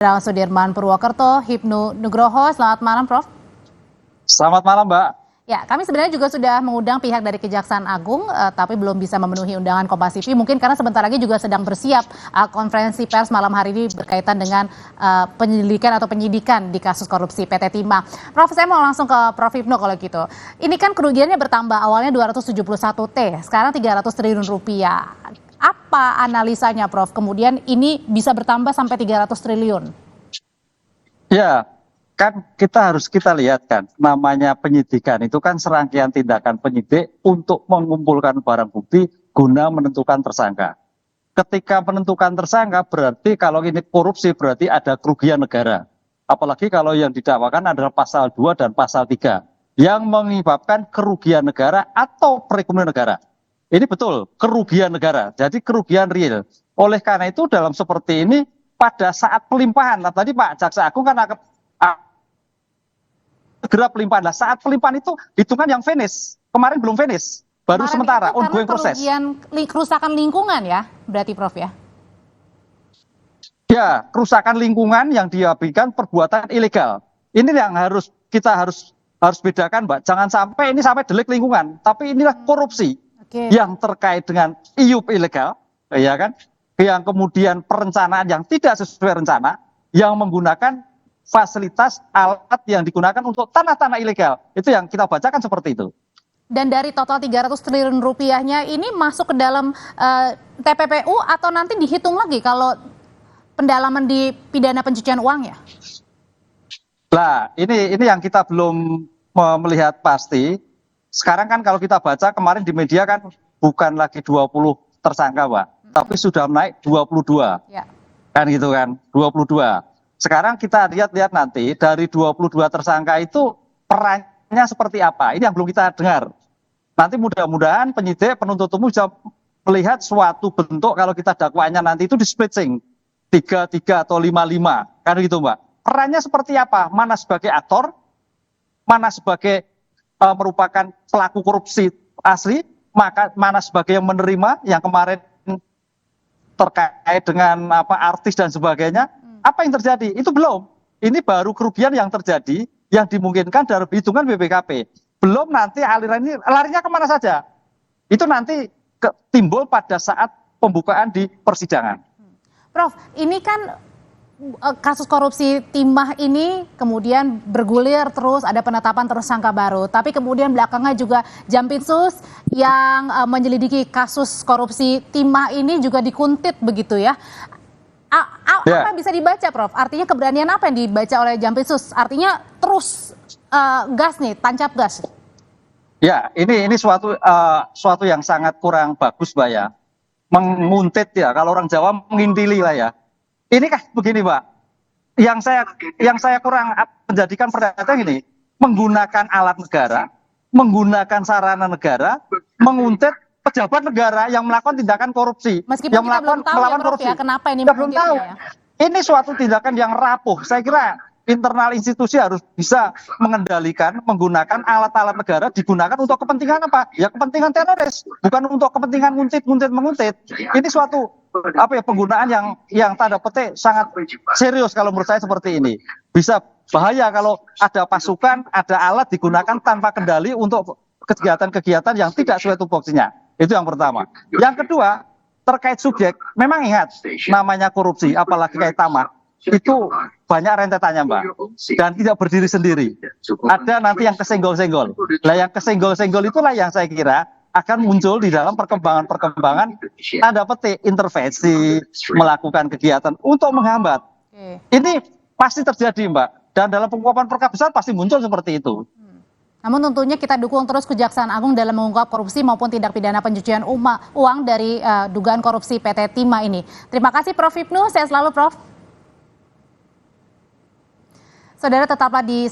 Sudirman Purwokerto, Hipnu Nugroho. Selamat malam, Prof. Selamat malam, Mbak. Ya, kami sebenarnya juga sudah mengundang pihak dari Kejaksaan Agung, tapi belum bisa memenuhi undangan Kompas TV. Mungkin karena sebentar lagi juga sedang bersiap konferensi pers malam hari ini berkaitan dengan penyelidikan atau penyidikan di kasus korupsi PT Timah. Prof, saya mau langsung ke Prof Hipnu kalau gitu. Ini kan kerugiannya bertambah, awalnya 271 T, sekarang 300 triliun rupiah. Apa analisanya, Prof? Kemudian ini bisa bertambah sampai 300 triliun. Ya, kan kita lihat kan, namanya penyidikan itu kan serangkaian tindakan penyidik untuk mengumpulkan barang bukti guna menentukan tersangka. Ketika menentukan tersangka berarti kalau ini korupsi berarti ada kerugian negara. Apalagi kalau yang didakwakan adalah pasal 2 dan pasal 3 yang menyebabkan kerugian negara atau perekonomian negara. Ini betul, kerugian negara, jadi kerugian real. Oleh karena itu dalam seperti ini, pada saat pelimpahan, nah tadi Pak Jaksa Agung kan akan segera pelimpahan. Nah, saat pelimpahan itu hitungan yang finish, kemarin belum finish, baru kemarin sementara, ongoing proses. Kerusakan lingkungan ya, berarti Prof ya? Ya, kerusakan lingkungan yang diakibatkan perbuatan ilegal. Ini yang kita harus bedakan, Mbak. Jangan sampai ini sampai delik lingkungan, tapi inilah korupsi. Yang terkait dengan iup ilegal, ya kan, yang kemudian perencanaan yang tidak sesuai rencana, yang menggunakan fasilitas alat yang digunakan untuk tanah-tanah ilegal, itu yang kita bacakan seperti itu. Dan dari total 300 triliun rupiahnya ini masuk ke dalam TPPU atau nanti dihitung lagi kalau pendalaman di pidana pencucian uang ya? Nah, ini yang kita belum melihat pasti. Sekarang kan kalau kita baca kemarin di media kan bukan lagi 20 tersangka, Pak, tapi sudah naik 22. Ya. Kan gitu kan, 22. Sekarang kita lihat nanti dari 22 tersangka itu perannya seperti apa. Ini yang belum kita dengar. Nanti mudah-mudahan penyidik penuntut umum bisa melihat suatu bentuk kalau kita dakwaannya nanti itu di splitting 3-3 atau 5-5. Kan gitu, Mbak. Perannya seperti apa? Mana sebagai aktor, mana sebagai merupakan pelaku korupsi asli, maka mana sebagai yang menerima yang kemarin terkait dengan artis dan sebagainya, apa yang terjadi? Itu belum. Ini baru kerugian yang terjadi yang dimungkinkan dari hitungan BPKP. Belum nanti aliran ini larinya kemana saja. Itu nanti timbul pada saat pembukaan di persidangan. Prof, ini kan kasus korupsi Timah ini kemudian bergulir terus, ada penetapan tersangka baru. Tapi kemudian belakangnya juga Jampitsus yang menyelidiki kasus korupsi Timah ini juga dikuntit begitu ya. Apa yang bisa dibaca, Prof? Artinya keberanian apa yang dibaca oleh Jampitsus? Artinya terus gas nih, tancap gas. Ya, ini suatu yang sangat kurang bagus, Mbak ya. Menguntit ya, kalau orang Jawa mengintili lah ya. Ini kan begini, Pak. Yang saya kurang menjadikan perhatian ini, menggunakan alat negara, menggunakan sarana negara, menguntit pejabat negara yang melakukan tindakan korupsi. Meskipun yang kita belum tahu ya, Prof, ya, kenapa ini belum tahu. Ya? Ini suatu tindakan yang rapuh. Saya kira internal institusi harus bisa mengendalikan, menggunakan alat-alat negara digunakan untuk kepentingan apa? Ya kepentingan teroris, bukan untuk kepentingan menguntit. Ini suatu penggunaan yang tanda petik sangat serius kalau menurut saya seperti ini. Bisa bahaya kalau ada pasukan, ada alat digunakan tanpa kendali untuk kegiatan-kegiatan yang tidak sesuai tupoksinya. Itu yang pertama. Yang kedua, terkait subjek, memang ingat namanya korupsi, apalagi kayak Timah, itu banyak rentetannya, Mbak, dan tidak berdiri sendiri. Ada nanti yang kesenggol-senggol. Nah, yang kesenggol-senggol itulah yang saya kira akan muncul di dalam perkembangan tanda petik intervensi, melakukan kegiatan untuk menghambat. Ini pasti terjadi, Mbak, dan dalam pengungkapan perkara besar pasti muncul seperti itu. Namun tentunya kita dukung terus Kejaksaan Agung dalam mengungkap korupsi maupun tindak pidana pencucian uang dari dugaan korupsi PT Timah ini. Terima kasih Prof Hipnu, saya selalu Prof. Saudara tetaplah di